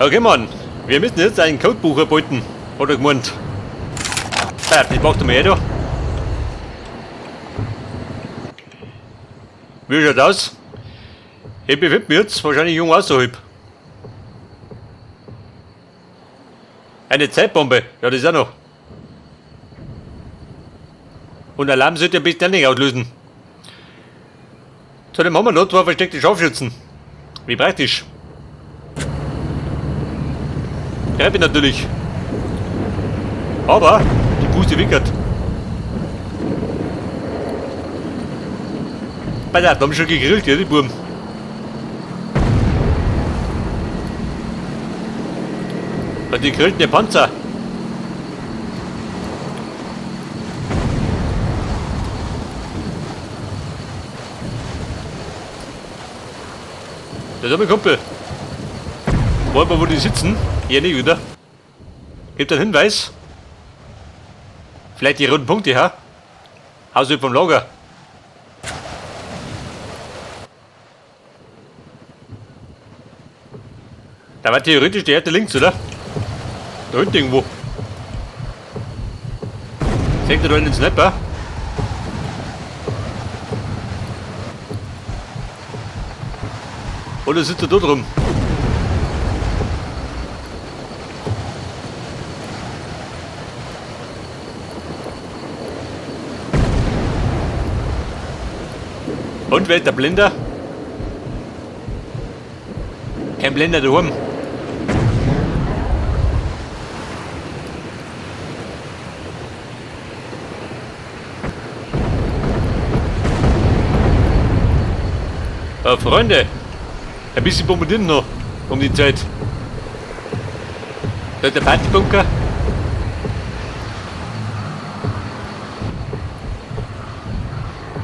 Okay, Mann. Wir müssen jetzt einen Codebuch erbeuten. Oder gemeint. Das macht er mir da. Wie schaut aus? Ich befinde mich jetzt wahrscheinlich jung außerhalb. Eine Zeitbombe. Ja, das ist auch noch. Und Alarm sollte ein bisschen nicht auslösen. Zudem haben wir noch 2 versteckte Scharfschützen. Wie praktisch. Treffe natürlich. Aber die Puste wickert. Bei der haben schon gegrillt, ja, die Buben. Und die grillten Panzer. Das ist mein Kumpel. Wollen wir, wo die sitzen? Hier nicht, oder? Gibt einen Hinweis? Vielleicht die roten Punkte, ha? Außerhalb vom Lager. Da war theoretisch der erste links, oder? Da hinten irgendwo. Seht ihr da einen Sniper? Oder sitzt er da drum? Und wer ist der Blinder? Kein Blinder daheim. Freunde, ein bisschen bombardieren noch um die Zeit. Da ist der Partybunker.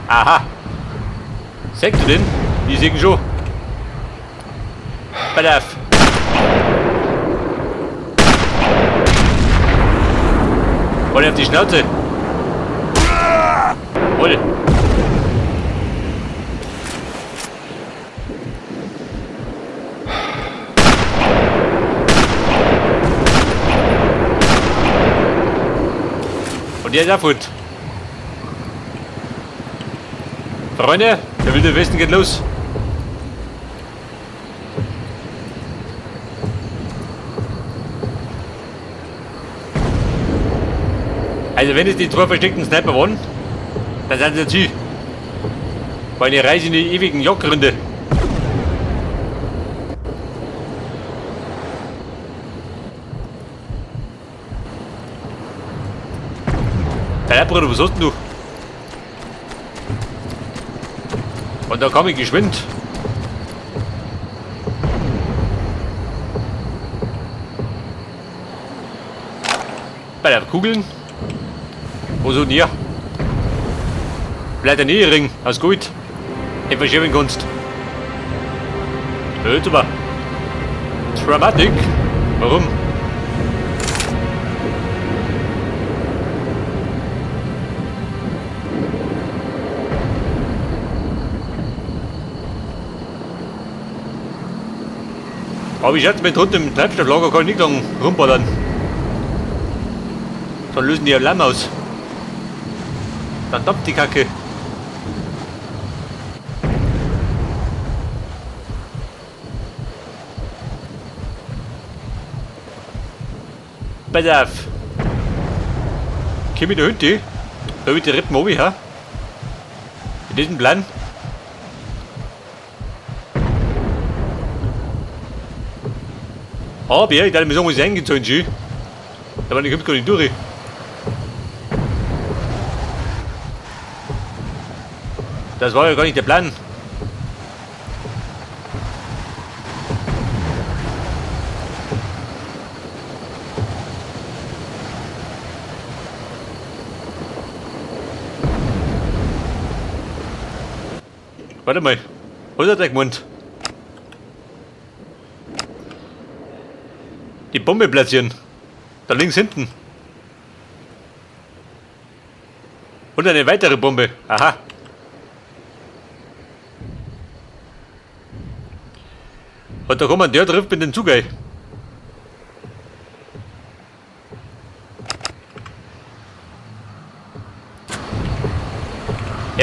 Aha. Seht ihr den? Ich sehe ihn schon. Pass auf. Voll auf die Schnauze. Voll. Und der ist auch gut. Freunde, der Wilde Westen geht los. Also wenn es die 2 versteckten Sniper waren, dann sind sie jetzt sie. War eine Reise in die ewigen Jagdgründe. Ja, Bruder, was hast denn du? Und da kam ich geschwind. Bei der Kugeln. Wo so näher? Vielleicht ein Ehering aus Gold. Den verschieben kannst. Hört aber. Dramatic. Warum? Aber ich schätze, mit drunten im Treibstofflager kann ich nicht lang rumballern. Dann lösen die Alarm aus. Dann dampft die Kacke. Pass auf. Komm ich da hinten? Da will ich die Rippen oben, ha? In diesem Plan. Aber ich dachte mir sagen, muss ich eingezogen sein. Aber ich komme gar nicht durch. Das war ja gar nicht der Plan. Warte mal. Was hat er gemeint? Die Bombe platzieren. Da links hinten. Und eine weitere Bombe. Aha. Und der Kommandeur trifft mit dem Zug ein.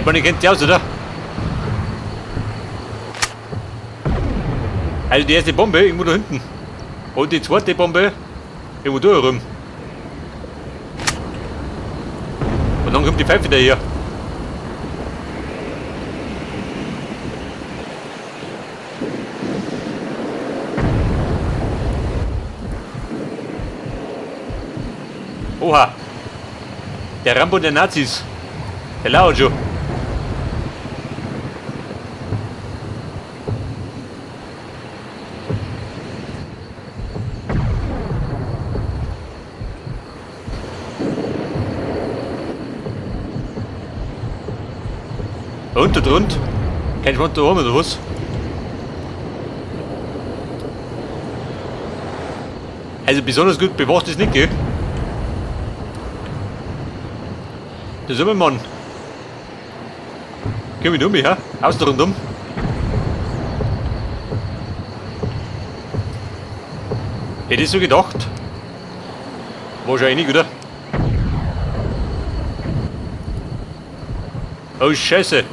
Man kennt die aus, oder? Also die erste Bombe irgendwo da hinten. Und die zweite Bombe irgendwo da herum. Und dann kommt die Pfeife daher. Oha. Der Rambo der Nazis. Der lauert schon. Und da drunter? Kein Schwanz da oben oder was? Also besonders gut bewacht ist nicht, gell? Da sind wir, Mann. Geh mit um, ja? Aus da rundum. Hätte ich so gedacht. Wahrscheinlich, oder? Oh, Scheiße.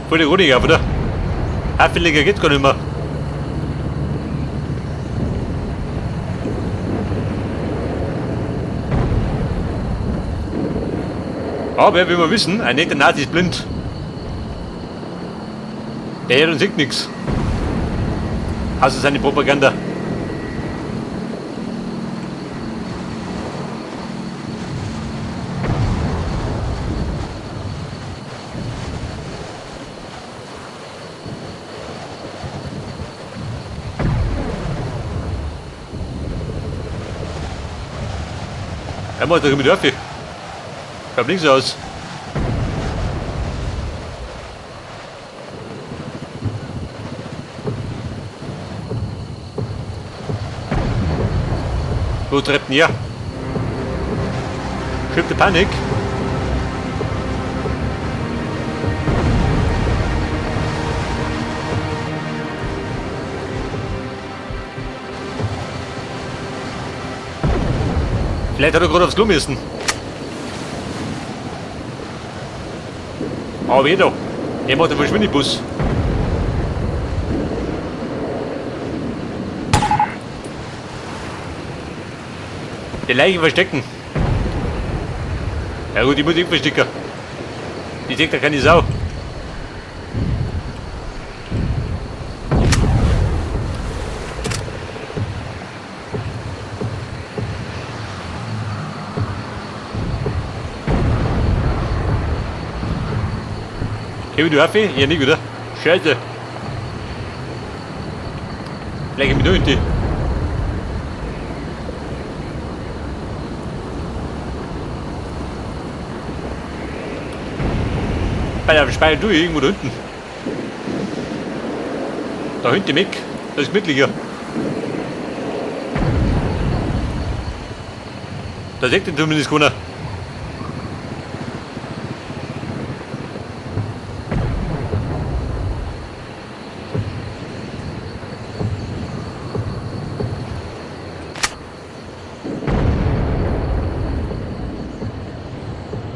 Voll die Runde auf, oder? Haffeliger geht gar nicht mehr. Aber wie wir wissen, ein netter Nazi ist blind. Der hört und sieht nichts. Außer seine Propaganda. Er macht doch immer die Öffi. Kommt nichts aus. Wo treibt denn her? Schiebt die Panik. Vielleicht hat er gerade aufs Klo müssen. Aber jeder. Er macht einen Verschwindebus. Die Leiche verstecken. Ja gut, die muss ich verstecken. Die sieht da keine Sau. Geh du Affe? Ja nicht, oder? Scheiße. Leg mich da hinten. Bei der Speil du irgendwo da hinten. Da hinten weg. Das ist gemütlicher. Da sieht den zumindest keiner.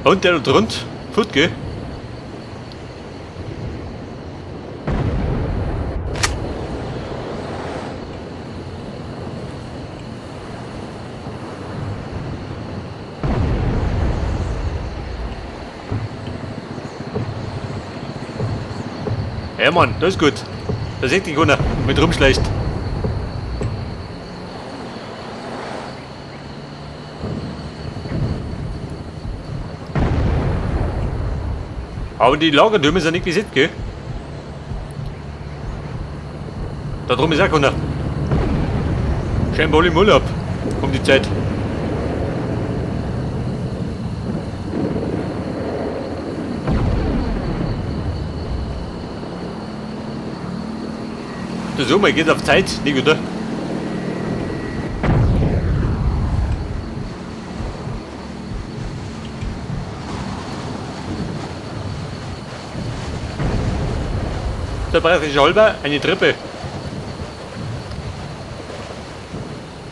Und der da drunter. Gut, gell? Ja Mann, das ist gut. Da sieht die keiner mit rumschleicht. Aber die Lagertürme sind nicht gesetzt, gell? Da drum ist auch keiner. Scheinbar alle im Urlaub. Um die Zeit. Der Sommer geht auf Zeit, nicht oder? Da brauche ich halber eine Treppe.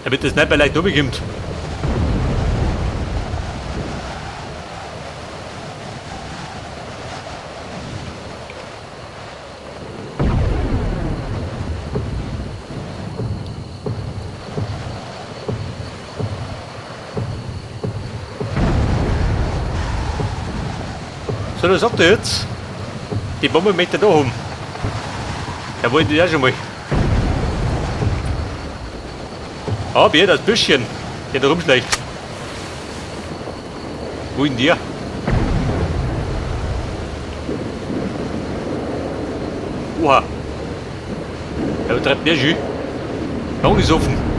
Damit das nicht bei leicht runterkommt. So, was sagt er jetzt? Die Bombe möchte er da haben. Da wollte ich auch schon mal. Aber hier das Büschchen, der da rumschleicht. Wo ist denn der? Oha. Da treibt der schön. Augen ist offen.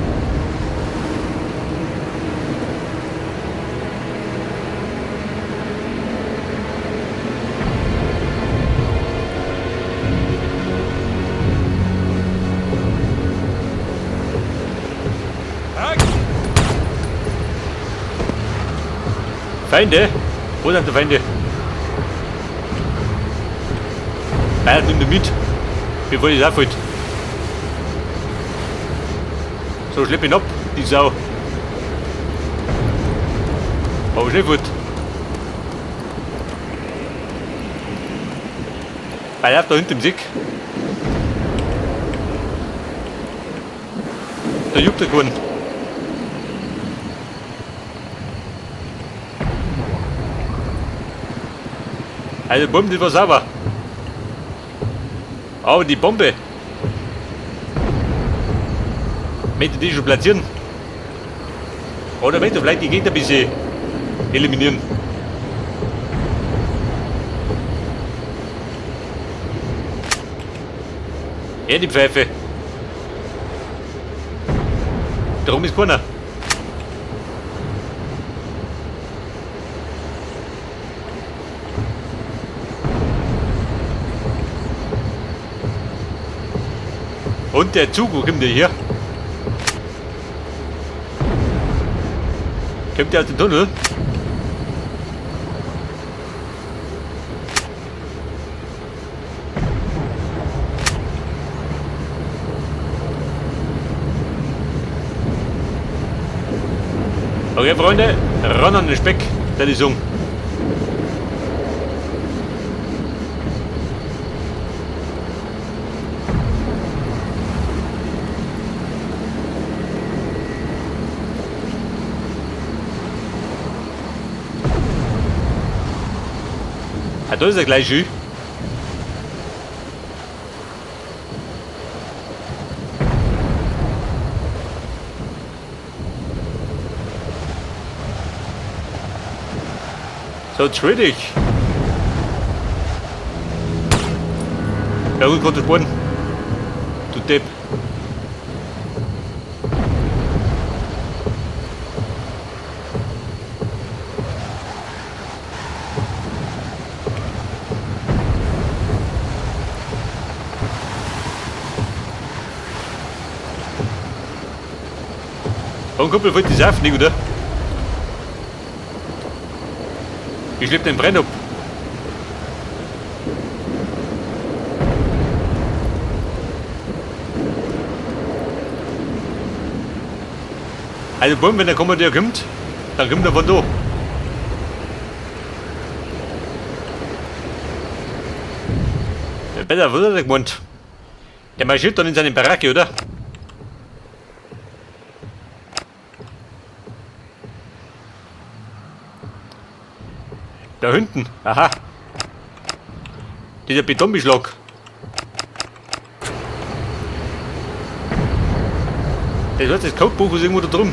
Feinde? Wo sind die Feinde? Bayern nimmt ihn mit, bevor ich es auffällt. So, schlepp ihn ab, die Sau. Aber schnell fort. Weil er da hinten im Sick. Da juckt er geworden. Also die Bombe, die war sauber. Aber die Bombe. Möchte die schon platzieren? Oder möchte vielleicht die Gegner ein bisschen eliminieren? Ja, die Pfeife. Darum ist keiner. Und der Zug, wo kommt der hier? Kommt der aus dem Tunnel? Okay, Freunde, ran an den Speck, der ist um. Ah, da ist er gleich schön. So, schwierig. Ja gut, kannst du sparen. Du Depp. Und Kumpel wollte die Saft nicht, oder? Ich schlepp den Brenn ab. Also Bumm, wenn der Kommandeur kommt, dann kommt er von da. Ja, besser, was hat er gemeint? Der marschiert dann in seine Baracke, oder? Da hinten, aha. Dieser Betonbeschlag. Das heißt, das Codebuch ist irgendwo da drum.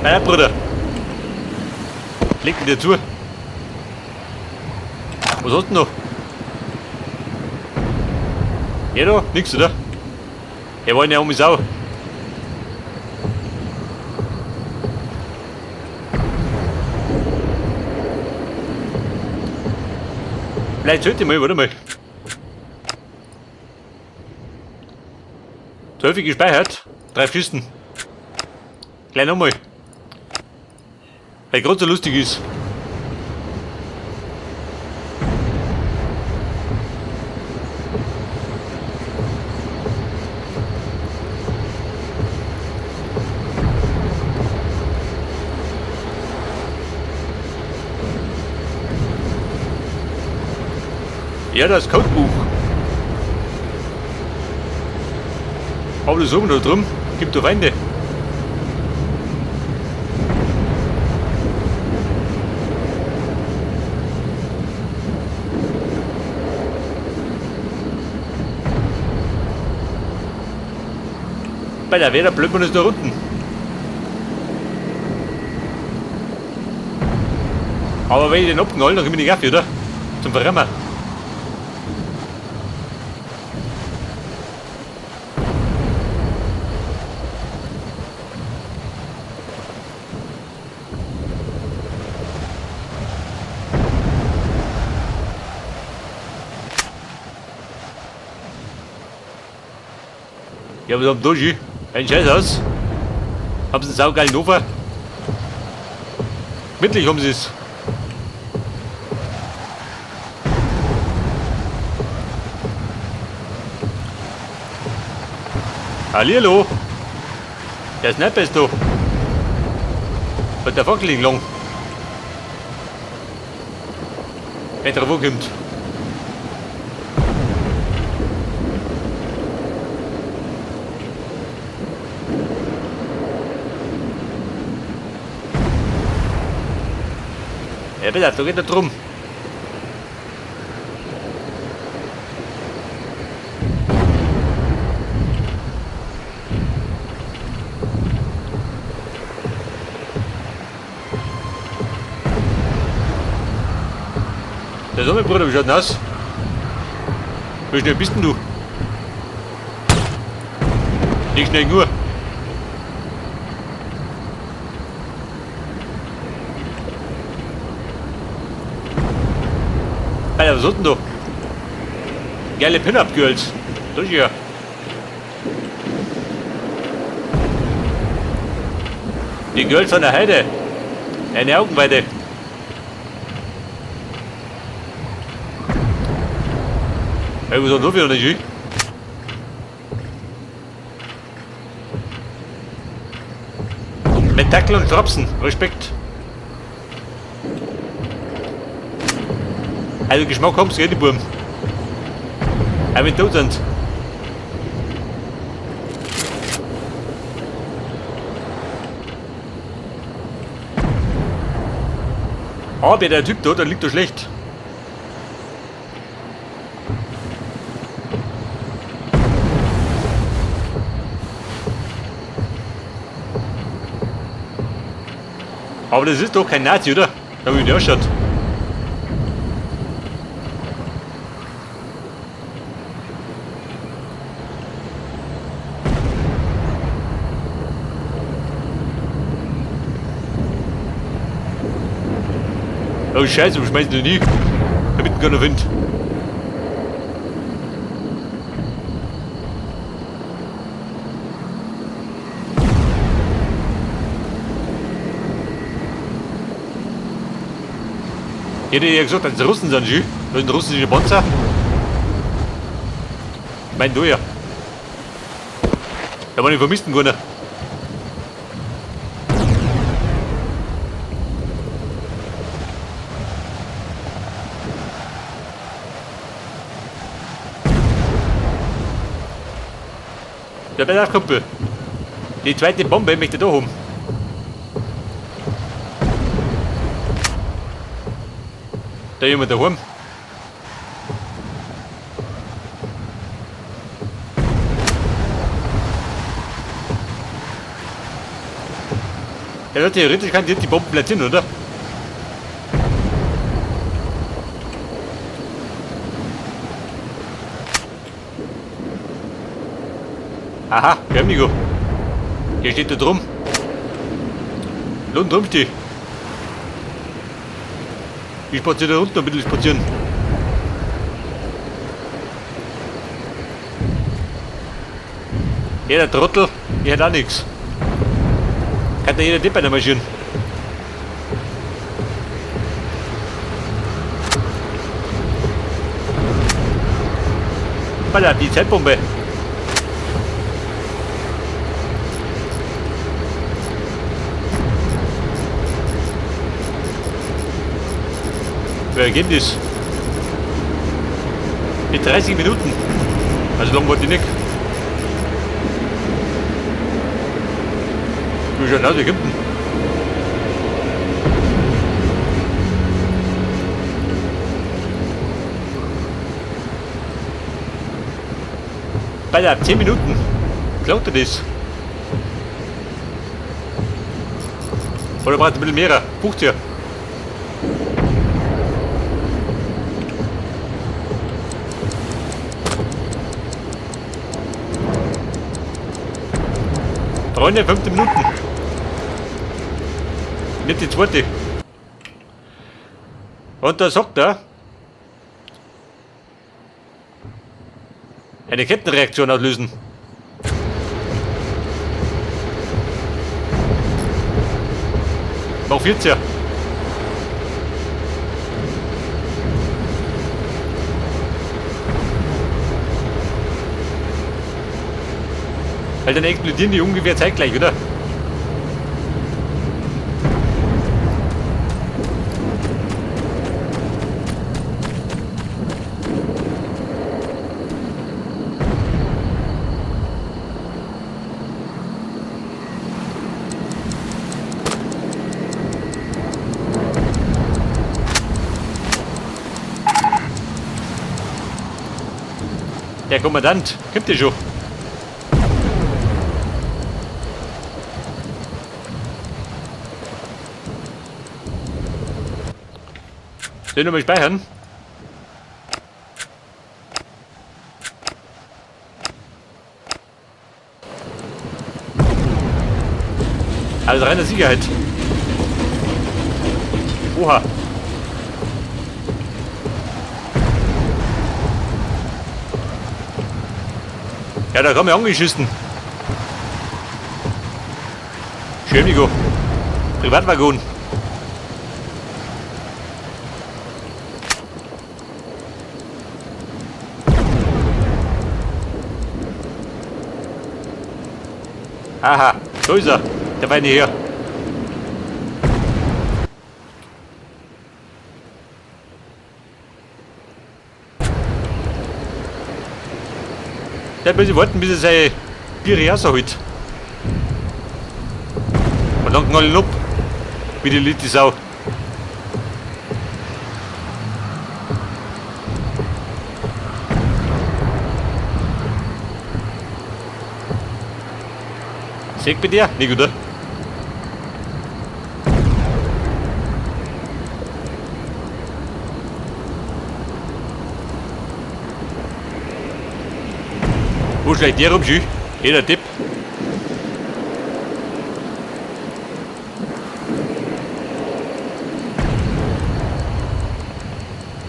Na ja, Bruder. Leg dir zu. Was hast du noch? Ja da, nix, oder? Er war ja um die Sau. Vielleicht sollte ich mal, warte mal. 12 gespeichert, 3 Schüssen. Gleich nochmal. Weil gerade so lustig ist. Ja, das Codebuch. Aber das oben da drum. Gibt doch Feinde. Bei der Wetter blöd man ist da unten. Aber wenn ich den abknall, dann komme ich nicht auf, oder? Zum Verrammen. Ja, was haben die da? Ein Scheiß aus. Haben sie einen saugeilen Hofer? Mittlich haben sie es. Hallihallo. Der Sniper ist da. Und der Fackel liegt lang. Wenn der wo kommt. Ja, bitte, da geht er drum. Der Sommerbruder, wie schaut denn aus? Wie schnell bist denn du? Nicht schnell nur. Alter, was ist denn da? Geile Pin-Up-Girls. Das hier. Die Girls von der Heide. Eine Augenweide. Hey, was hat da wieder nicht? Mit Dackel und Trapsen. Respekt. Also Geschmack haben sie, die Buben. Auch wenn sie tot sind. Aber der Typ da, der liegt da schlecht. Aber das ist doch kein Nazi, oder? Da wie der ausschaut. Oh Scheiße, wo schmeißen du nie? Da mitten keiner Wind. Ich hätte ja gesagt, dass es Russen sind, schü? Das sind russische Panzer. Ich meine, du ja. Da war ich vermissten können. Der Bellach-Kumpel. Die zweite Bombe möchte ich da haben. Da ist jemand daheim. Ja, theoretisch kann die Bomben platzieren, oder? Aha, wir haben Nico. Hier steht er drum. Lohnt drum steht. Ich spaziere da unten ein bisschen spazieren. Ja, der Trottel, ich hätte auch nichts. Kann da jeder Tipp bei der Maschine. Baller, die Zeitbombe. Wer geht das? Mit 30 Minuten. Also lang wollte ich nicht. Wie schaut aus, Ägypten? Bei der 10 Minuten. Glaubt ihr das? Oder braucht ein bisschen mehr? Bucht ihr? Freunde, 15 Minuten. Nicht die zweite. Und da sagt er, eine Kettenreaktion auslösen. Noch 14. Weil dann explodieren die ungefähr zeitgleich, oder? Der Kommandant, kommt der schon? Soll ich nochmal speichern? Also reine Sicherheit. Oha. Ja, da kann man angeschissen. Schönigo. Privatwaggon. Aha, so ist er. Der Feine hier. Der muss warten, bis er seine Bier rausholt. Und dann knallen ab. Wie die Leute Sau. Seht bei dir? Nicht, oder? Wo schlägt der rum, Schü? Jeder Tipp.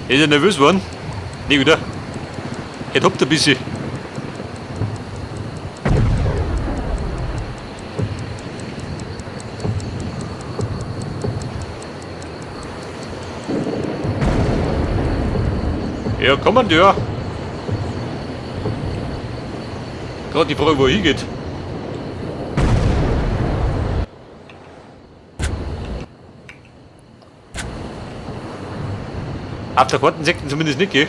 Ist er nervös geworden? Nicht, oder? Jetzt habt ihr ein bisschen. Ja, Kommandeur. Gerade die Frage, wo er hingeht. Auf der Kartensekten zumindest nicht, gell?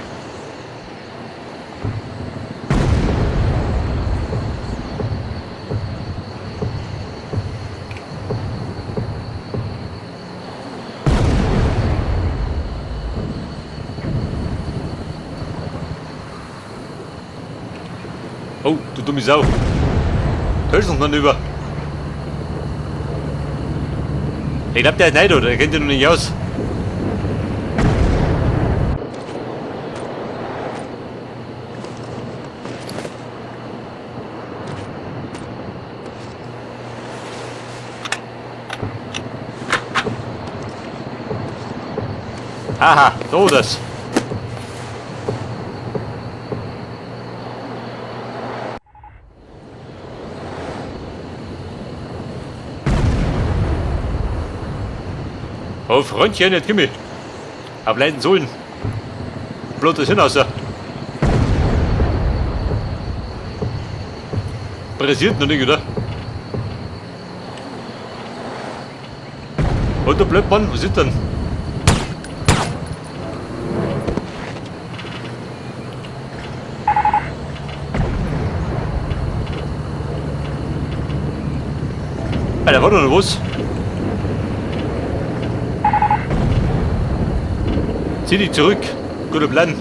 Oh, du dumme Sau. Hörst du uns noch über? Ich glaub, der ist nicht, oder? Der kennt ja noch nicht aus. Aha, so das. Auf Freundchen, nicht Gimmel. Auf Leiden sollen. Bloß hin außer. Pressiert noch nicht, oder? Und der Blödmann, was ist denn? Ah, da war doch noch was. Zieh dich zurück. Guter Plan.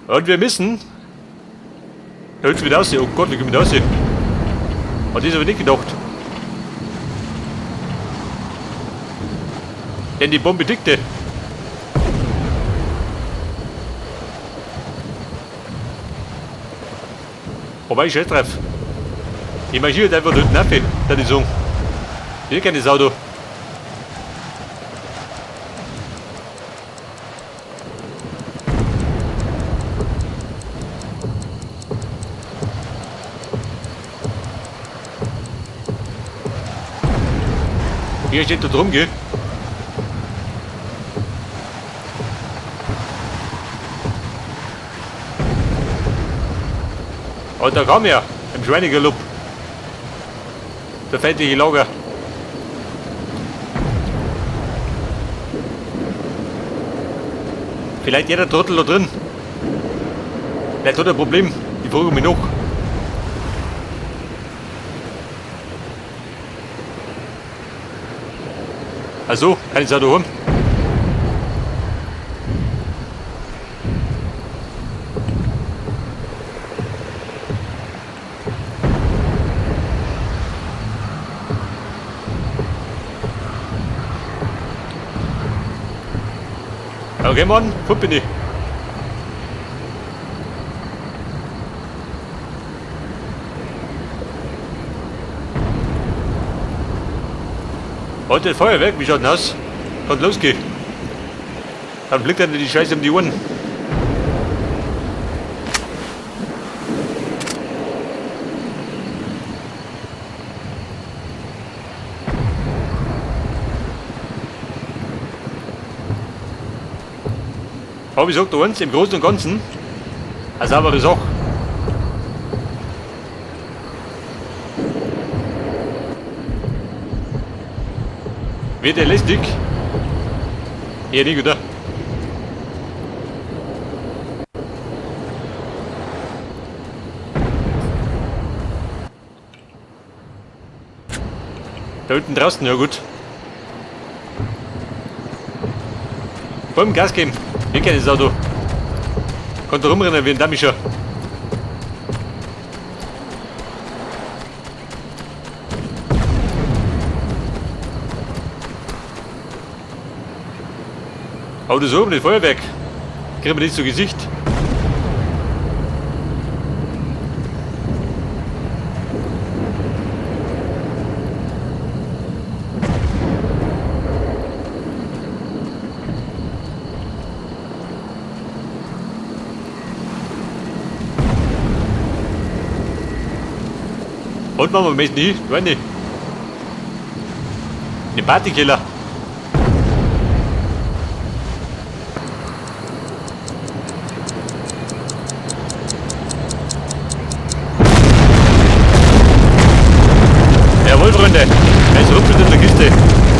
Und wir müssen. Hört wieder aus. Oh Gott, wie kommen wir da aus? Hat das aber nicht gedacht. Denn die Bombe dickte. Wobei ich nicht treffe. Ich marschiere einfach dort nach, das ist so. Hier kein das Auto. Hier steht da drum, gell? Und da kam er, im Schweinegalopp. Der feindliche Lager. Vielleicht jeder Trottel da drin. Vielleicht hat er ein Problem. Ich frage mich noch. Also, kann ich es auch da haben? Okay, Mann, wo bin ich? Und das Feuerwerk, wie schaut denn aus? Kann losgehen. Dann blickt dann die Scheiße um die Ohren. Aber ich sag da uns, im Großen und Ganzen, eine saubere Sache. Wird er lästig? Eher nicht, oder? Da unten draußen, ja gut. Beim Gas geben. Hier kennt das Auto. Konnte rumrennen wie ein Damischer. Hau das oben, das Feuerwerk. Kriegen wir nicht zu Gesicht. Und machen wir meist nie, weiß nicht. Den Partykiller. Jawohl, Freunde. Es rumpelt in der Kiste.